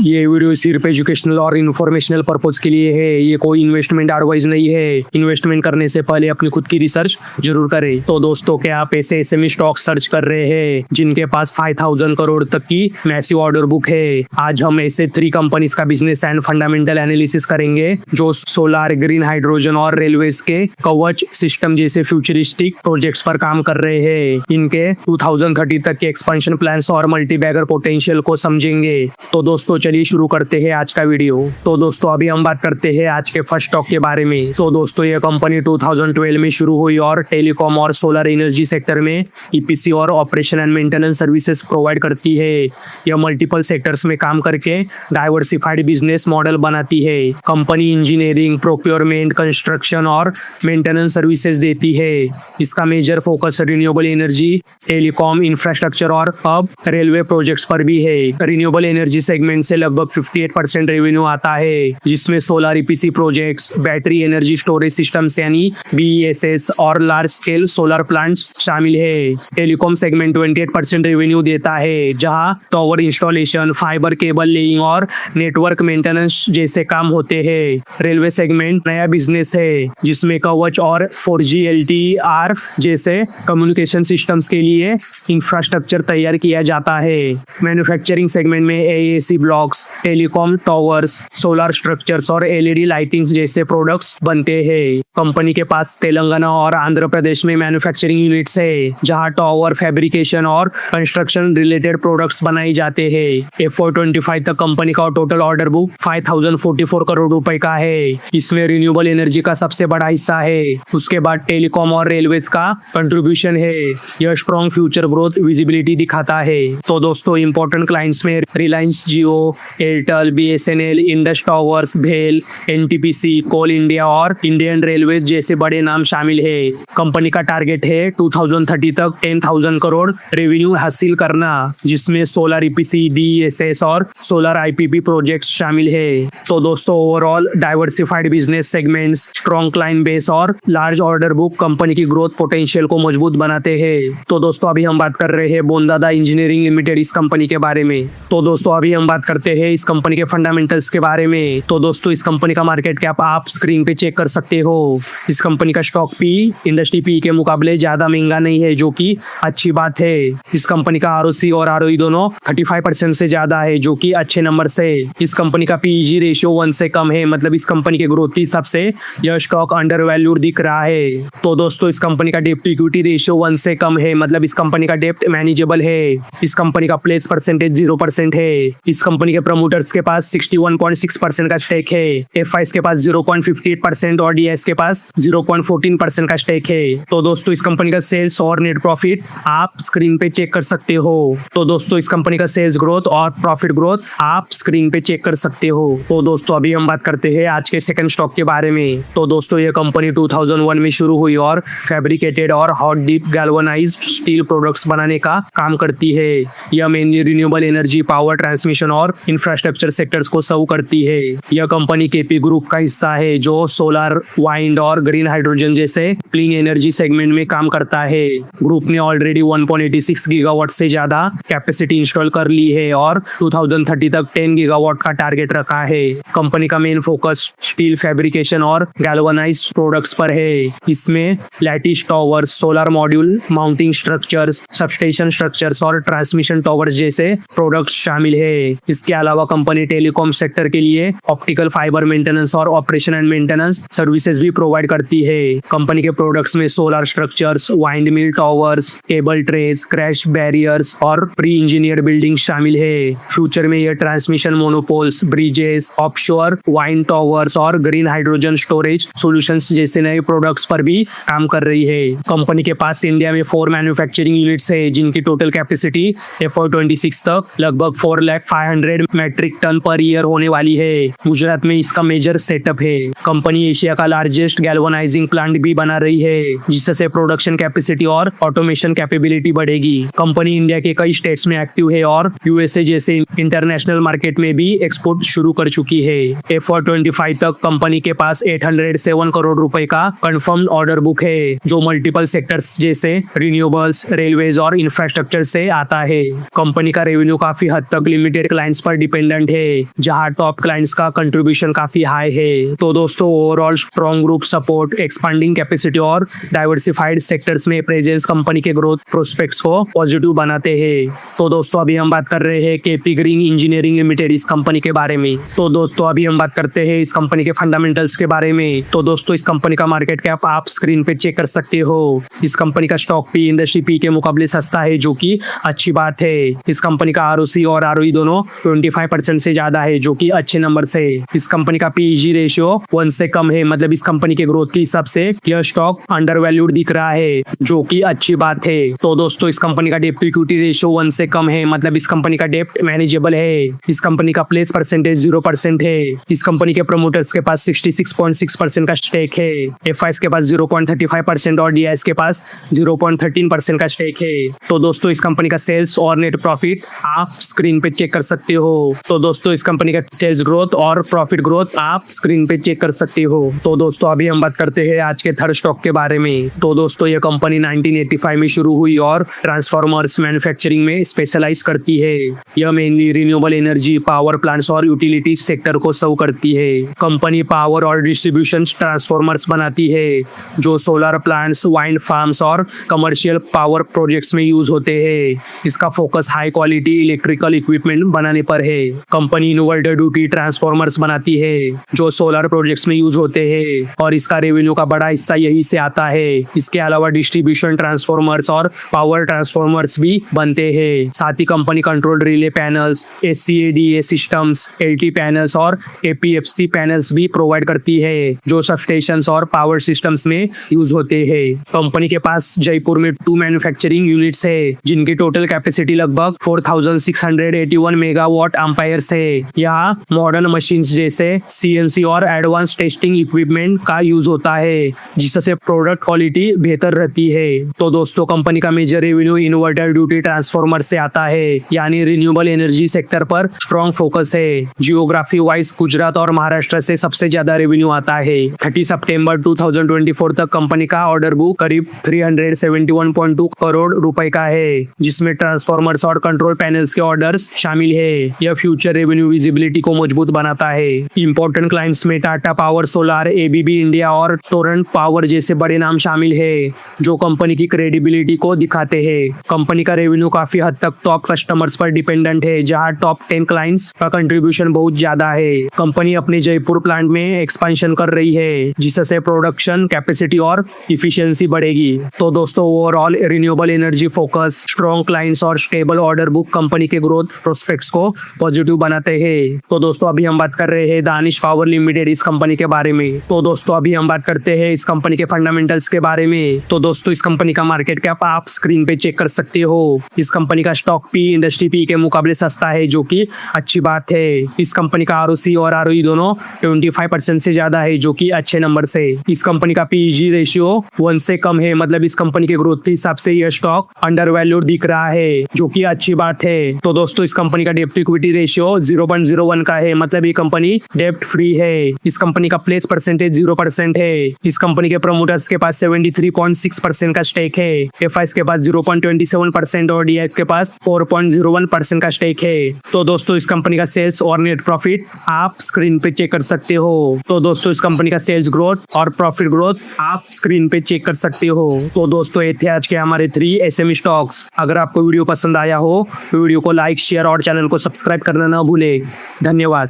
ये वीडियो सिर्फ एजुकेशनल और इन्फॉर्मेशनल पर्पज के लिए है। ये कोई इन्वेस्टमेंट एडवाइस नहीं है। इन्वेस्टमेंट करने से पहले अपनी खुद की रिसर्च जरूर करें। तो दोस्तों, क्या आप ऐसे एसएमई स्टॉक सर्च कर रहे हैं जिनके पास 5000 करोड़ तक की मैसिव ऑर्डर बुक है? आज हम ऐसे 3 कंपनीज का बिजनेस एंड फंडामेंटल एनालिसिस करेंगे जो सोलर, ग्रीन हाइड्रोजन और रेलवेज के कवच सिस्टम जैसे फ्यूचरिस्टिक प्रोजेक्ट्स पर काम कर रहे हैं। इनके 2030 तक के एक्सपेंशन प्लान्स और मल्टीबैगर पोटेंशियल को समझेंगे। तो दोस्तों, चलिए शुरू करते हैं आज का वीडियो। तो दोस्तों, अभी हम बात करते हैं आज के फर्स्ट स्टॉक के बारे में। तो दोस्तों, ये कंपनी 2012 में शुरू हुई और टेलीकॉम और सोलर एनर्जी सेक्टर में ईपीसी और operation and maintenance services provide करती है। यह मल्टीपल सेक्टर्स में काम करके डाइवर्सिफाइड बिजनेस मॉडल बनाती है। कंपनी इंजीनियरिंग, प्रोक्योरमेंट, कंस्ट्रक्शन और मेंटेनेंस सर्विसेज देती है। इसका major focus renewable energy, telecom, infrastructure और अब रेलवे प्रोजेक्ट्स पर भी है। रिन्यूएबल एनर्जी सेगमेंट से लगभग 58% रेवेन्यू आता है, जिसमें solar EPC projects, battery energy storage systems यानी बीईएसएस और लार्ज स्केल सोलर प्लांट्स शामिल है। टेलीकॉम सेगमेंट 28% रेवेन्यू देता है, जहां tower installation, fibre cable laying और नेटवर्क मेंटेनेंस जैसे काम होते हैं। रेलवे सेगमेंट नया बिजनेस है, जिसमें कवच और 4G LTE जैसे कम्युनिकेशन सिस्टम्स के लिए इंफ्रास्ट्रक्चर तैयार किया जाता है। मैन्युफैक्चरिंग सेगमेंट में AAC blocks, telecom towers, solar structures और LED लाइटिंग्स जैसे प्रोडक्ट्स बनते हैं। कंपनी के पास तेलंगाना और आंध्र प्रदेश में मैन्युफैक्चरिंग यूनिट्स है, जहां टावर फैब्रिकेशन और कंस्ट्रक्शन रिलेटेड प्रोडक्ट्स बनाए जाते हैं। FY25 तक कंपनी का टोटल ऑर्डर बुक 5044 करोड़ रुपए का है। इसमें रिन्यूएबल एनर्जी का सबसे बड़ा हिस्सा है। उसके बाद टेलीकॉम और रेलवेज का कंट्रीब्यूशन है। यह स्ट्रॉन्ग फ्यूचर ग्रोथ विजिबिलिटी दिखाता है। तो दोस्तों, इंपॉर्टेंट क्लाइंट्स में रिलायंस जियो, एयरटेल, BSNL, इंडस टावर्स, भेल, NTPC, कोल इंडिया और इंडियन रेलवेज जैसे बड़े नाम शामिल है। कंपनी का टारगेट है 2030 तक 10,000 करोड़ रेवेन्यू हासिल करना, जिसमें सोलर ईपीसी, BESS और सोलर IPP प्रोजेक्ट्स शामिल है। तो दोस्तों, overall diversified business segments, strong client base और लार्ज ऑर्डर बुक कंपनी की ग्रोथ पोटेंशियल को मजबूत बनाते हैं। तो दोस्तों, अभी हम बात कर रहे हैं बोंदादा इंजीनियरिंग लिमिटेड इस कंपनी के बारे में। तो दोस्तों, अभी हम बात करते हैं इस कंपनी के फंडामेंटल्स के बारे में। तो दोस्तों, इस कंपनी का मार्केट कैप आप स्क्रीन पे चेक कर सकते हो। इस कंपनी का स्टॉक पी इंडस्ट्री पी के मुकाबले ज्यादा महंगा नहीं है, जो कि अच्छी बात है। इस कंपनी का ROC और ROE दोनों 35% से ज्यादा है, जो कि अच्छे नंबर से। इस कंपनी का PEG रेशियो 1 से कम है, मतलब इस कंपनी के ग्रोथ के हिसाब से यह स्टॉक अंडर वैल्यूड दिख रहा है। तो दोस्तों, इस कंपनी का डेप्ट इक्विटी रेशियो 1 से कम है, मतलब इस कंपनी का डेप्ट मैनेजेबल है। इस कंपनी का प्लेस परसेंटेज 0% है। इस कंपनी के प्रमोटर्स के पास 61.6% का स्टेक है। FIs के पास 0.58% और DIs के पास 0.14% का स्टेक है। तो दोस्तों, इस कंपनी का सेल्स और नेट प्रॉफिट आप स्क्रीन पे चेक कर सकते हो। तो दोस्तों, इस कंपनी का सेल्स ग्रोथ और प्रॉफिट ग्रोथ आप स्क्रीन पे चेक कर सकते हो। तो दोस्तों, अभी हम बात करते हैं आज के सेकंड स्टॉक के बारे में। तो दोस्तों, ये कंपनी 2001 में शुरू हुई और फैब्रिकेटेड और hot dip galvanised steel products बनाने का काम करती है। यह mainly renewable energy, power transmission और इंफ्रास्ट्रक्चर सेक्टर्स को सर्व करती है। यह कंपनी KP ग्रुप का हिस्सा है, जो सोलर, वाइंड और ग्रीन हाइड्रोजन जैसे क्लीन एनर्जी सेगमेंट में काम करता है। ग्रुप ने ऑलरेडी 1.86 गीगावाट से ज्यादा कैपेसिटी इंस्टॉल कर ली है और 2030 तक 10 गीगावाट का टारगेट रखा है। कंपनी का मेन फोकस स्टील फैब्रिकेशन और गैल्वेनाइज्ड प्रोडक्ट्स पर है। इसमें lattice towers, solar module, mounting structures, substation structures और ट्रांसमिशन टावर्स जैसे प्रोडक्ट्स शामिल है। इसके अलावा कंपनी टेलीकॉम सेक्टर के लिए ऑप्टिकल फाइबर मेंटेनेंस और ऑपरेशन एंड मेंटेनेंस सर्विसेज भी प्रोवाइड करती है। कंपनी के प्रोडक्ट्स में solar structures, windmill towers, cable trays, crash barriers और प्री इंजीनियर बिल्डिंग शामिल है। फ्यूचर में यह transmission monopoles, bridges, offshore wind towers और ग्रीन हाइड्रोजन स्टोरेज सॉल्यूशंस जैसे नए प्रोडक्ट्स पर भी काम कर रही है। कंपनी के पास इंडिया में 4 मैन्युफैक्चरिंग यूनिट्स है, जिनकी टोटल कैपेसिटी FY26 तक लगभग 4,500 मेट्रिक टन पर ईयर होने वाली है। गुजरात में इसका मेजर सेटअप है। कंपनी एशिया का लार्जेस्ट गैल्वेनाइजिंग प्लांट भी बना रही है, जिससे प्रोडक्शन कैपेसिटी और ऑटोमेशन कैपेबिलिटी बढ़ेगी। कंपनी इंडिया के कई स्टेट्स में एक्टिव है और USA जैसे इंटरनेशनल मार्केट में भी एक्सपोर्ट शुरू कर चुकी है। FY25 तक कंपनी के पास 807 करोड़ रुपए का कंफर्म ऑर्डर बुक है, जो मल्टीपल सेक्टर्स जैसे रिन्यूएबल्स, रेलवेज और इंफ्रास्ट्रक्चर से आता है। कंपनी का रेवेन्यू काफी हद तक लिमिटेड क्लाइंट्स पर पर डिपेंडेंट है, जहां टॉप क्लाइंट्स का कंट्रीब्यूशन काफी हाई है। तो दोस्तों overall strong group support, expanding capacity और डाइवर्सिफाइड सेक्टर्स में प्रेजेंस कंपनी के ग्रोथ प्रोस्पेक्ट्स को पॉजिटिव बनाते हैं। तो दोस्तों अभी हम बात कर रहे हैं केपी ग्रीन इंजीनियरिंग लिमिटेड इस कंपनी के बारे में। तो दोस्तों अभी हम बात करते हैं इस कंपनी के फंडामेंटल्स के बारे में। तो दोस्तों इस कंपनी का मार्केट कैप आप स्क्रीन पे चेक कर सकते हो। इस कंपनी का स्टॉक पी इंडस्ट्री पी के मुकाबले सस्ता है, जो कि अच्छी बात है। इस कंपनी का आरओसी और आरओई दोनों 25% से ज्यादा है, जो कि अच्छे नंबर से। इस कंपनी का पीईजी रेशियो 1 से कम है, मतलब इस कंपनी के ग्रोथ के हिसाब से यह स्टॉक अंडर वैल्यूड दिख रहा है, जो कि अच्छी बात है। तो दोस्तों इस कंपनी का डेप्ट टू इक्विटी रेशियो 1 से कम है, मतलब इस कंपनी का डेप्ट मैनेजेबल है। इस कंपनी का प्लेस परसेंटेज 0% है। इस कंपनी के प्रमोटर्स के पास 66.6% का स्टेक है। एफआईएस के पास 0.35% और डीआईएस के पास 0.13% का स्टेक है। तो दोस्तों इस कंपनी का सेल्स और नेट प्रॉफिट आप स्क्रीन पे चेक कर सकते हो। तो दोस्तों इस कंपनी का सेल्स ग्रोथ और प्रॉफिट ग्रोथ आप स्क्रीन पे चेक कर सकते हो। तो दोस्तों अभी हम बात करते हैं आज के थर्ड स्टॉक के बारे में। तो दोस्तों ये कंपनी 1985 में शुरू हुई और ट्रांसफार्मर्स मैन्युफैक्चरिंग में स्पेशलाइज करती है। यह mainly renewable energy, power plants और यूटिलिटी सेक्टर को सर्व करती है। कंपनी पावर और डिस्ट्रीब्यूशन ट्रांसफार्मर्स बनाती है, जो सोलर प्लांट्स, वाइंड फार्म्स और कमर्शियल पावर प्रोजेक्ट्स में यूज होते हैं। इसका focus high quality electrical equipment बनाने पर है। कंपनी इन्वर्टर ड्यूटी ट्रांसफार्मर्स बनाती है, जो सोलर प्रोजेक्ट्स में यूज होते हैं, और इसका रेवेन्यू का बड़ा हिस्सा यही से आता है। इसके अलावा डिस्ट्रीब्यूशन ट्रांसफार्मर्स और पावर ट्रांसफार्मर्स भी बनते हैं। साथ ही company control relay panels, SCADA systems, LT panels और एपीएफसी पैनल्स भी प्रोवाइड करती है, जो सबस्टेशंस और पावर सिस्टम्स में यूज होते हैं। कंपनी के पास जयपुर में 2 मैन्युफैक्चरिंग यूनिट्स है, जिनकी टोटल कैपेसिटी लगभग 4681 मेगावाट एम्पायर्स है। यहाँ मॉडर्न मशीन्स जैसे सीएनसी और एडवांस टेस्टिंग इक्विपमेंट का यूज होता है, जिससे प्रोडक्ट क्वालिटी बेहतर रहती है। तो दोस्तों कंपनी का major revenue inverter duty transformer से आता है, यानी रिन्यूएबल एनर्जी सेक्टर पर स्ट्रॉन्ग फोकस है। जियोग्राफी वाइज गुजरात और महाराष्ट्र से सबसे ज्यादा रेवेन्यू आता है। 30 सितंबर 2024 तक कंपनी का ऑर्डर बुक करीब 371.2 करोड़ रुपए का है, जिसमें ट्रांसफार्मर्स और कंट्रोल पैनल्स के ऑर्डर्स शामिल है। यह फ्यूचर रेवेन्यू विजिबिलिटी को मजबूत बनाता है। इंपॉर्टेंट क्लाइंट्स में Tata power, solar, ABB India और टोरेंट पावर जैसे बड़े नाम शामिल है, जो कंपनी की क्रेडिबिलिटी को दिखाते हैं। कंपनी का रेवेन्यू काफी हद तक टॉप कस्टमर्स पर डिपेंडेंट है, जहां टॉप 10 क्लाइंट्स का कंट्रीब्यूशन बहुत ज्यादा है। कंपनी अपने जयपुर प्लांट में एक्सपेंशन कर रही है, जिससे प्रोडक्शन कैपेसिटी और इफिशियंसी बढ़ेगी। तो दोस्तों overall renewable energy focus, strong clients और स्टेबल ऑर्डर बुक कंपनी के ग्रोथ प्रोस्पेक्ट्स को पॉजिटिव बनाते हैं। तो दोस्तों अभी हम बात कर रहे हैं दानिश पावर लिमिटेड इस कंपनी के बारे में। तो दोस्तों अभी हम बात करते हैं इस कंपनी के फंडामेंटल्स के बारे में। तो दोस्तों इस कंपनी का मार्केट कैप आप स्क्रीन पे चेक कर सकते हो। इस कंपनी का स्टॉक पी इंडस्ट्री पी के मुकाबले सस्ता है, जो कि अच्छी बात है। इस कंपनी का आरओसी और आरओई दोनों 25% से ज्यादा है, जो कि अच्छे नंबर से। इस कंपनी का पीईजी रेशियो 1 से कम है, मतलब इस कंपनी के ग्रोथ के हिसाब से यह स्टॉक अंडर वैल्यूड दिख रहा है, जो कि अच्छी बात है। तो दोस्तों इस कंपनी का डेप्ट इक्विटी रेशियो 0.01 का है, मतलब ये कंपनी डेप्ट फ्री है। इस कंपनी का प्लेस परसेंटेज 0% है। इस कंपनी के प्रमोटर्स के पास 73.6% का स्टेक है। एफआईएस के पास 0.27% और डीआईएस के पास 4.01% का स्टेक है। तो दोस्तों इस कंपनी का सेल्स और नेट प्रॉफिट आप स्क्रीन पे चेक कर सकते हो। तो दोस्तों इस कंपनी का सेल्स ग्रोथ और प्रॉफिट ग्रोथ आप स्क्रीन पे चेक कर सकते हो। तो दोस्तों ये थे आज के हमारे 3 एसएमई स्टॉक्स। अगर आपको वीडियो पसंद आया हो तो वीडियो को लाइक, शेयर और चैनल को सब्सक्राइब करना ना भूले। धन्यवाद।